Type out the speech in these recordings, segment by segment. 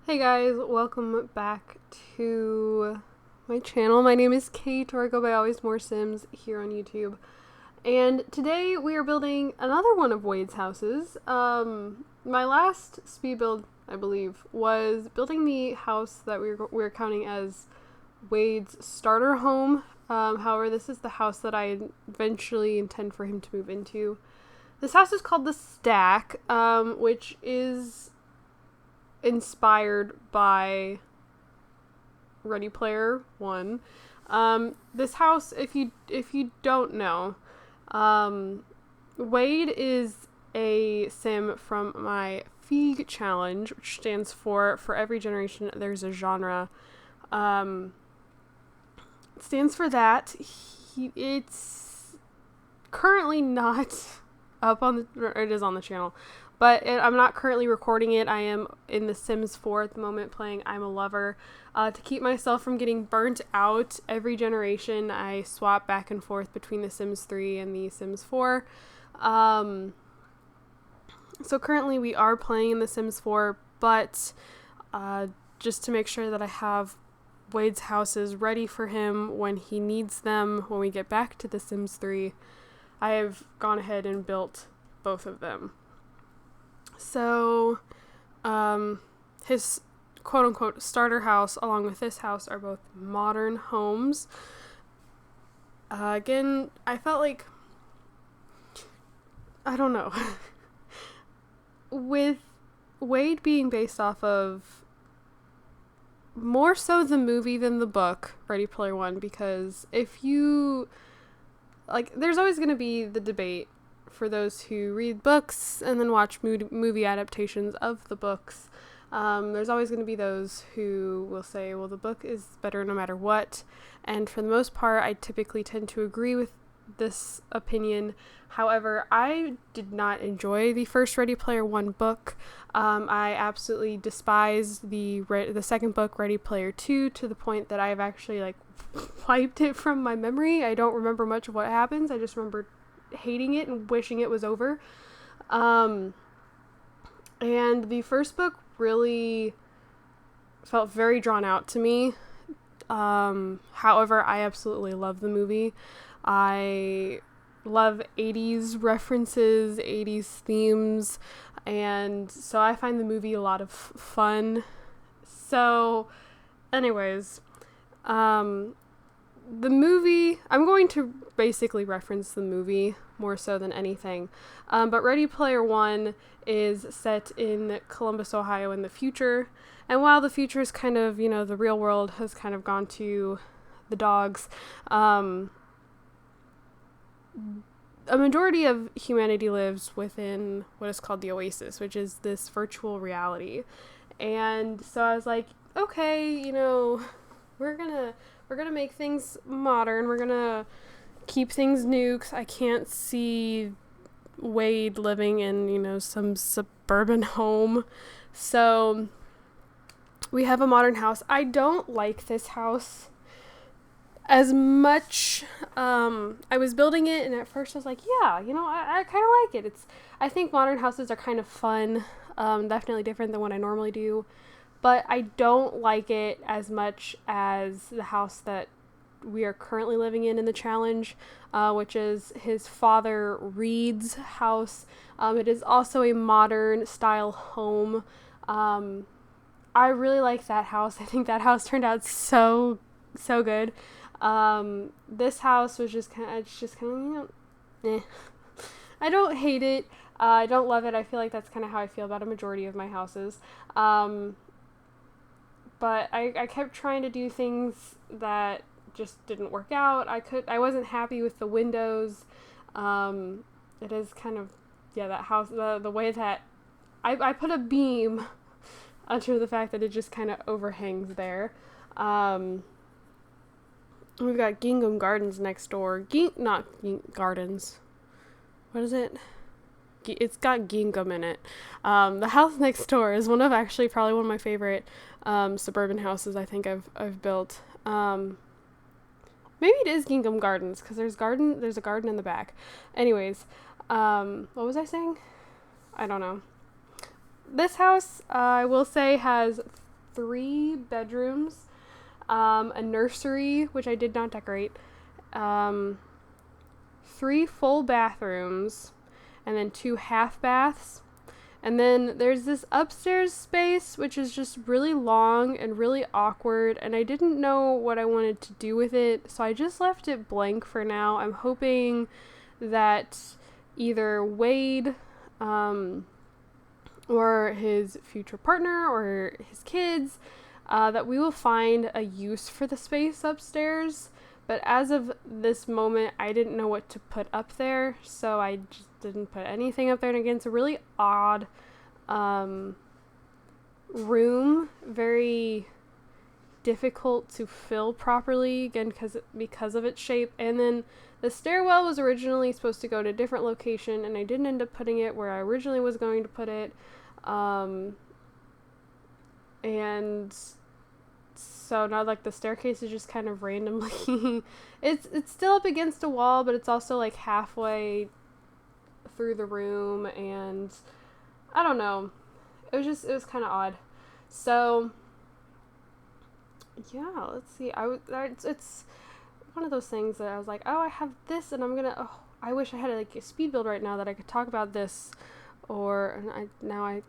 Hey guys, welcome back to my channel. My name is Kate, or I go by AlwaysMoreSims here on YouTube. And today we are building another one of Wade's houses. My last speed build, I believe, was building the house that we were counting as Wade's starter home. However, this is the house that I eventually intend for him to move into. This house is called the Stack, which is inspired by Ready Player One. This house, if you don't know, Wade is a sim from my FEG challenge, which stands for every generation there's a genre. It stands for that. It's currently not up on it is on the channel, but I'm not currently recording it. I am in The Sims 4 at the moment playing I'm a Lover. To keep myself from getting burnt out every generation, I swap back and forth between The Sims 3 and The Sims 4. So currently we are playing in The Sims 4, but just to make sure that I have Wade's houses ready for him when he needs them when we get back to The Sims 3, I have gone ahead and built both of them. So, his quote-unquote starter house along with this house are both modern homes. Again, I felt like, I don't know, with Wade being based off of more so the movie than the book, Ready Player One, because if you, there's always going to be the debate for those who read books and then watch movie adaptations of the books. There's always going to be those who will say, well, the book is better no matter what. And for the most part, I typically tend to agree with this opinion. However, I did not enjoy the first Ready Player One book. I absolutely despised the second book, Ready Player Two, to the point that I've actually wiped it from my memory. I don't remember much of what happens. I just remember hating it and wishing it was over. And the first book really felt very drawn out to me. However, I absolutely love the movie. I love 80s references, 80s themes, and so I find the movie a lot of fun. So, anyways, the movie, I'm going to basically reference the movie more so than anything. But Ready Player One is set in Columbus, Ohio in the future. And while the future is kind of, the real world has kind of gone to the dogs, a majority of humanity lives within what is called the Oasis, which is this virtual reality. And so I was like, okay, we're gonna make things modern. We're gonna keep things new, 'cause I can't see Wade living in, some suburban home. So we have a modern house. I don't like this house as much. I was building it, and at first I was like, yeah, I kind of like it. I think modern houses are kind of fun. Definitely different than what I normally do. But I don't like it as much as the house that we are currently living in the challenge, which is his father Reed's house. It is also a modern style home. I really like that house. I think that house turned out so good. This house was just kind of, eh. I don't hate it. I don't love it. I feel like that's kind of how I feel about a majority of my houses. But I kept trying to do things that just didn't work out. I wasn't happy with the windows. It is kind of, that house, the way that I put a beam under the fact that it just kind of overhangs there. We've got Gingham Gardens next door. Gardens. What is it? It's got gingham in it. The house next door is probably one of my favorite suburban houses I think I've built. Maybe it is Gingham Gardens, because there's a garden in the back. Anyways, what was I saying? I don't know. This house, I will say, has 3 bedrooms, a nursery, which I did not decorate, 3 full bathrooms, and then 2 half baths. And then there's this upstairs space, which is just really long and really awkward, and I didn't know what I wanted to do with it, so I just left it blank for now. I'm hoping that either Wade, or his future partner, or his kids, that we will find a use for the space upstairs. But as of this moment, I didn't know what to put up there, so I just didn't put anything up there. And again, it's a really odd room, very difficult to fill properly, again, because of its shape. And then the stairwell was originally supposed to go to a different location, and I didn't end up putting it where I originally was going to put it. And so now, like, the staircase is just kind of randomly it's still up against a wall, but it's also like halfway through the room, and I don't know, it was kind of odd. So yeah, let's see, it's one of those things that I was like, oh, I have this, and I wish I had like a speed build right now that I could talk about this, and I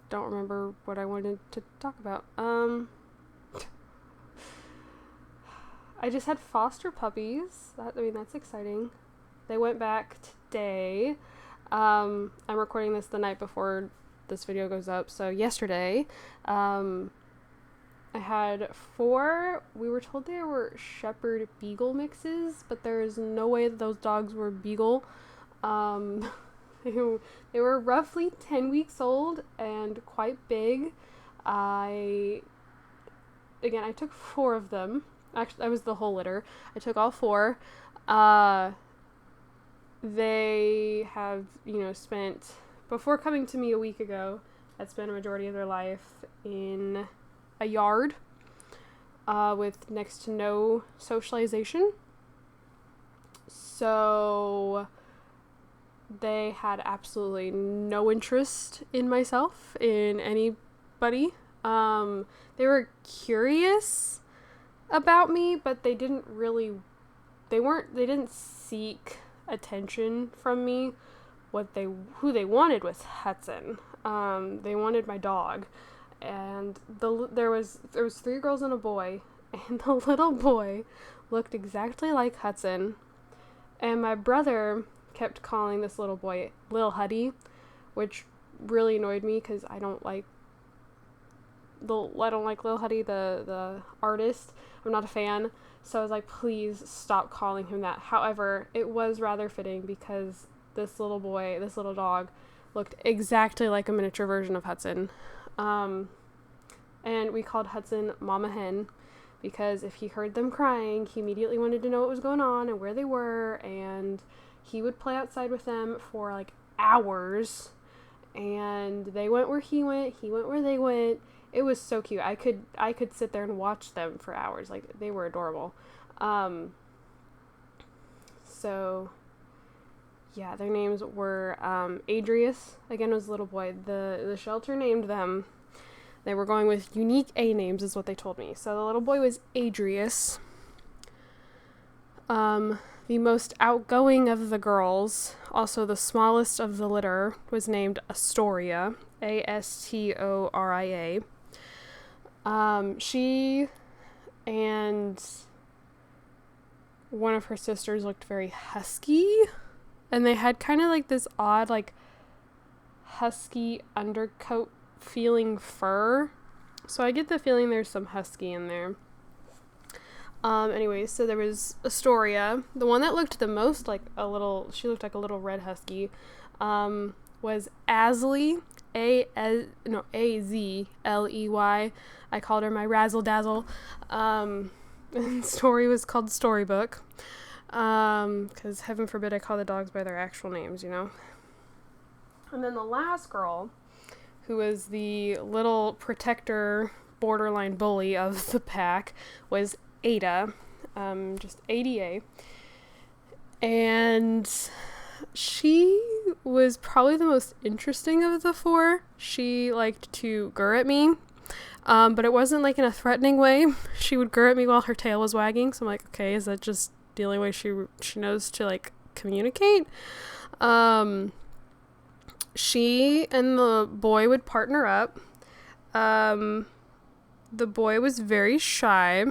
don't remember what I wanted to talk about. I just had foster puppies. That's exciting. They went back today. I'm recording this the night before this video goes up. So yesterday, I had 4. We were told they were Shepherd Beagle mixes, but there is no way that those dogs were Beagle. They were roughly 10 weeks old and quite big. I took 4 of them. Actually, that was the whole litter. I took all 4. They have, spent, before coming to me a week ago, had spent a majority of their life in a yard, with next to no socialization. So they had absolutely no interest in myself, in anybody. They were curious about me, but they didn't seek attention from me. Who they wanted was Hudson. They wanted my dog, and there was 3 girls and a boy, and the little boy looked exactly like Hudson, and my brother kept calling this little boy Lil Huddy, which really annoyed me because I don't like Lil Huddy, the artist. I'm not a fan, so I was like, please stop calling him that. However, it was rather fitting because this little dog, looked exactly like a miniature version of Hudson. And we called Hudson Mama Hen because if he heard them crying, he immediately wanted to know what was going on and where they were, and he would play outside with them for like hours, and they went where he went where they went. It was so cute. I could sit there and watch them for hours. Like, they were adorable. So yeah, their names were Adrius, again, was a little boy. The shelter named them. They were going with unique A names is what they told me. So the little boy was Adrius. The most outgoing of the girls, also the smallest of the litter, was named Astoria, Astoria. She and one of her sisters looked very husky, and they had kind of like this odd, like, husky undercoat feeling fur. So I get the feeling there's some husky in there. Anyway, so there was Astoria. The one that looked the most like she looked like a little red husky, was Azley, Azley. I called her my razzle dazzle. And Story was called Storybook. Because heaven forbid I call the dogs by their actual names, And then the last girl, who was the little protector, borderline bully of the pack, was Ada, just ADA. And she was probably the most interesting of the 4. She liked to gurr at me. But it wasn't like in a threatening way. She would grr at me while her tail was wagging. So I'm like, okay, is that just the only way she knows to like communicate? She and the boy would partner up. The boy was very shy.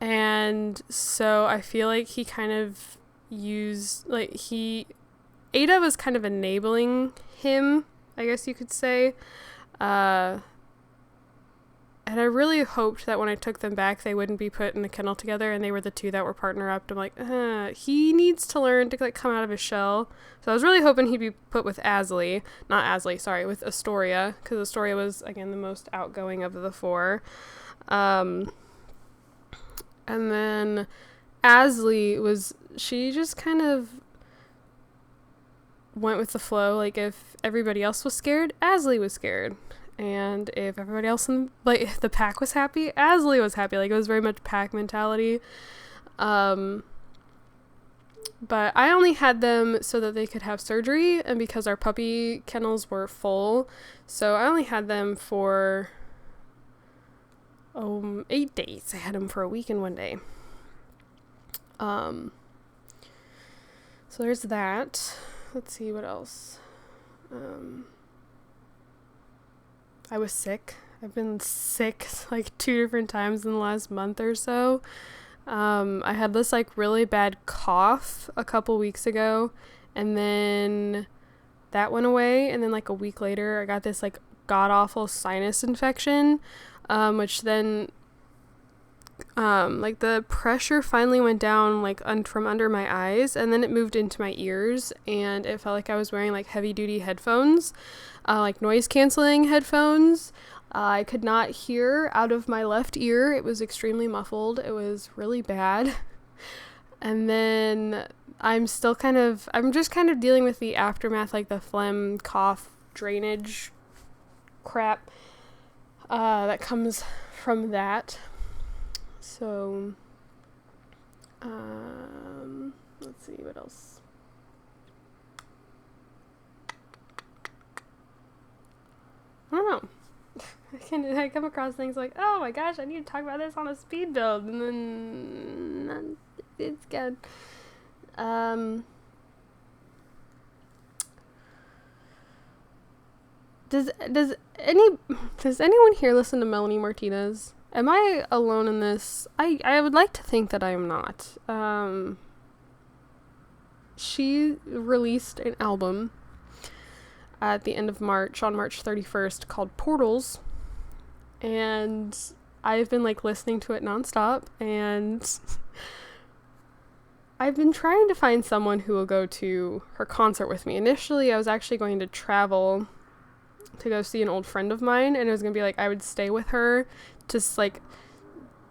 And so I feel like he kind of Ada was kind of enabling him, I guess you could say. And I really hoped that when I took them back, they wouldn't be put in a kennel together, and they were the two that were partner up. I'm like, he needs to learn to like come out of his shell. So I was really hoping he'd be put with with Astoria, because Astoria was, again, the most outgoing of the four. And then Asley she just kind of went with the flow. Like, if everybody else was scared, Asley was scared. And if everybody else if the pack was happy, Asley was happy. Like, it was very much pack mentality. But I only had them so that they could have surgery, and because our puppy kennels were full, so I only had them for 8 days. I had them for a week and 1 day. So there's that. Let's see what else. I was sick. I've been sick like 2 different times in the last month or so. I had this like really bad cough a couple weeks ago, and then that went away, and then like a week later I got this like god-awful sinus infection, which then like the pressure finally went down like from under my eyes, and then it moved into my ears, and it felt like I was wearing like heavy duty headphones, like noise canceling headphones. I could not hear out of my left ear. It was extremely muffled. It was really bad. And then I'm just kind of dealing with the aftermath, like the phlegm, cough, drainage crap that comes from that. So, let's see what else. I don't know. I come across things like, oh my gosh, I need to talk about this on a speed build, and then it's good. Does anyone here listen to Melanie Martinez? Am I alone in this? I would like to think that I am not. She released an album at the end of March, on March 31st, called Portals, and I've been like listening to it nonstop, and I've been trying to find someone who will go to her concert with me. Initially, I was actually going to travel to go see an old friend of mine, and it was going to be like I would stay with her. Just like,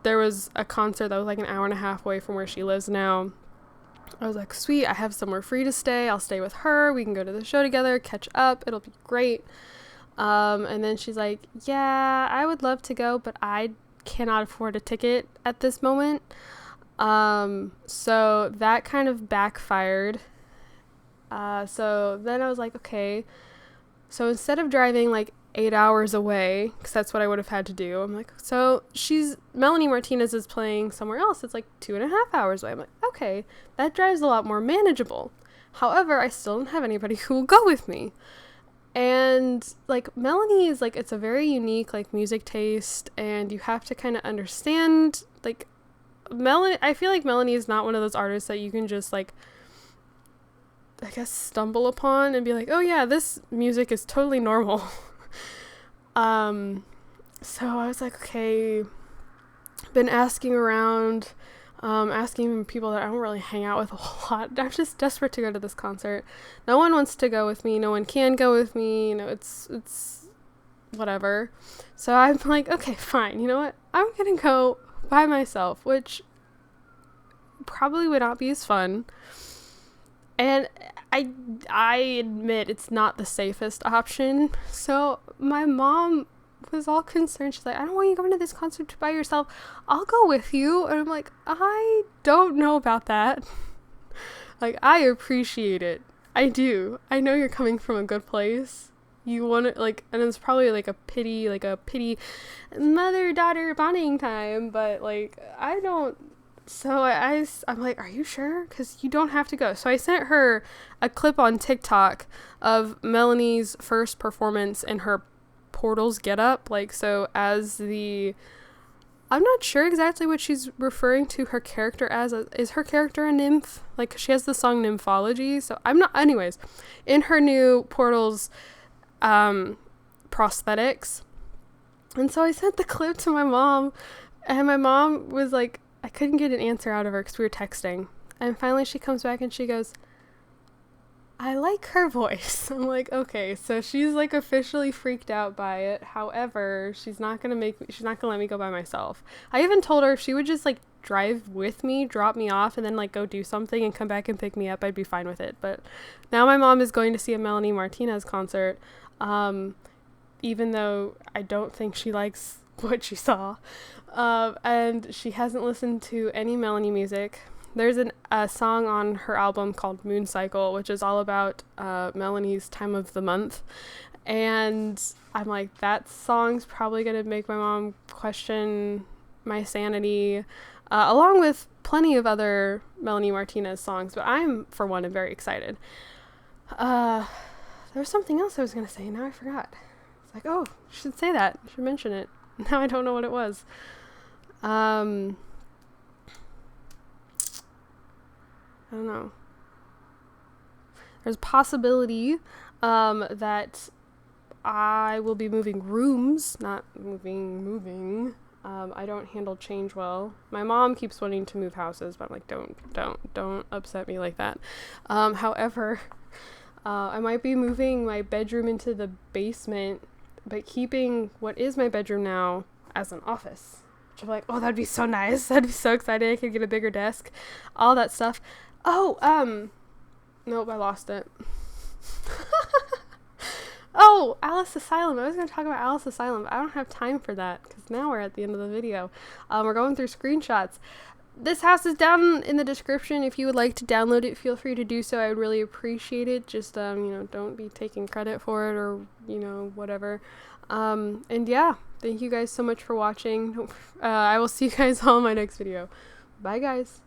there was a concert that was like an hour and a half away from where she lives now. I was like, sweet, I have somewhere free to stay. I'll stay with her. We can go to the show together, catch up. It'll be great. And then she's like, yeah, I would love to go, but I cannot afford a ticket at this moment. So that kind of backfired. So then I was like, okay. So instead of driving like 8 hours away, because that's what I would have had to do, I'm like, so Melanie Martinez is playing somewhere else. It's like 2.5 hours away. I'm like, okay, that drive's a lot more manageable. However, I still don't have anybody who will go with me. And like, Melanie is like, it's a very unique like music taste, and you have to kind of understand like I feel like Melanie is not one of those artists that you can just like, I guess, stumble upon and be like, oh yeah, this music is totally normal. So I was like, okay, been asking around, asking people that I don't really hang out with a whole lot. I'm just desperate to go to this concert. No one wants to go with me. No one can go with me. You know, it's whatever. So I'm like, okay, fine. You know what? I'm going to go by myself, which probably would not be as fun. And I admit it's not the safest option. So my mom was all concerned. She's like, I don't want you going to this concert by yourself. I'll go with you. And I'm like, I don't know about that. Like, I appreciate it. I do. I know you're coming from a good place. you want to, like, and it's probably like a pity mother-daughter bonding time, but like, I don't, so I'm like, are you sure? Because you don't have to go. So I sent her a clip on TikTok of Melanie's first performance in her Portals getup. Like, so as the, I'm not sure exactly what she's referring to her character as. Is her character a nymph? Like, she has the song Nymphology. So I'm not, anyways, in her new Portals prosthetics. And so I sent the clip to my mom, and my mom was like, I couldn't get an answer out of her because we were texting. And finally she comes back and she goes, I like her voice. I'm like, okay, so she's like officially freaked out by it. However, she's not gonna let me go by myself. I even told her if she would just like drive with me, drop me off, and then like go do something and come back and pick me up, I'd be fine with it. But now my mom is going to see a Melanie Martinez concert, even though I don't think she likes what she saw. And she hasn't listened to any Melanie music. There's a song on her album called Moon Cycle, which is all about Melanie's time of the month. And I'm like, that song's probably going to make my mom question my sanity, along with plenty of other Melanie Martinez songs. But I'm, for one, am very excited. There was something else I was going to say. Now I forgot. It's like, oh, you should say that. You should mention it. Now I don't know what it was. I don't know. There's a possibility that I will be moving rooms, not moving. I don't handle change well. My mom keeps wanting to move houses, but I'm like, don't upset me like that. However, I might be moving my bedroom into the basement, but keeping what is my bedroom now as an office. Which I'm like, oh, that'd be so nice. That'd be so exciting. I could get a bigger desk, all that stuff. Oh, nope, I lost it. Oh, Alice Asylum. I was going to talk about Alice Asylum, but I don't have time for that because now we're at the end of the video. We're going through screenshots. This house is down in the description. If you would like to download it, feel free to do so. I would really appreciate it. Just, don't be taking credit for it or, whatever. And yeah, thank you guys so much for watching. I will see you guys all in my next video. Bye, guys.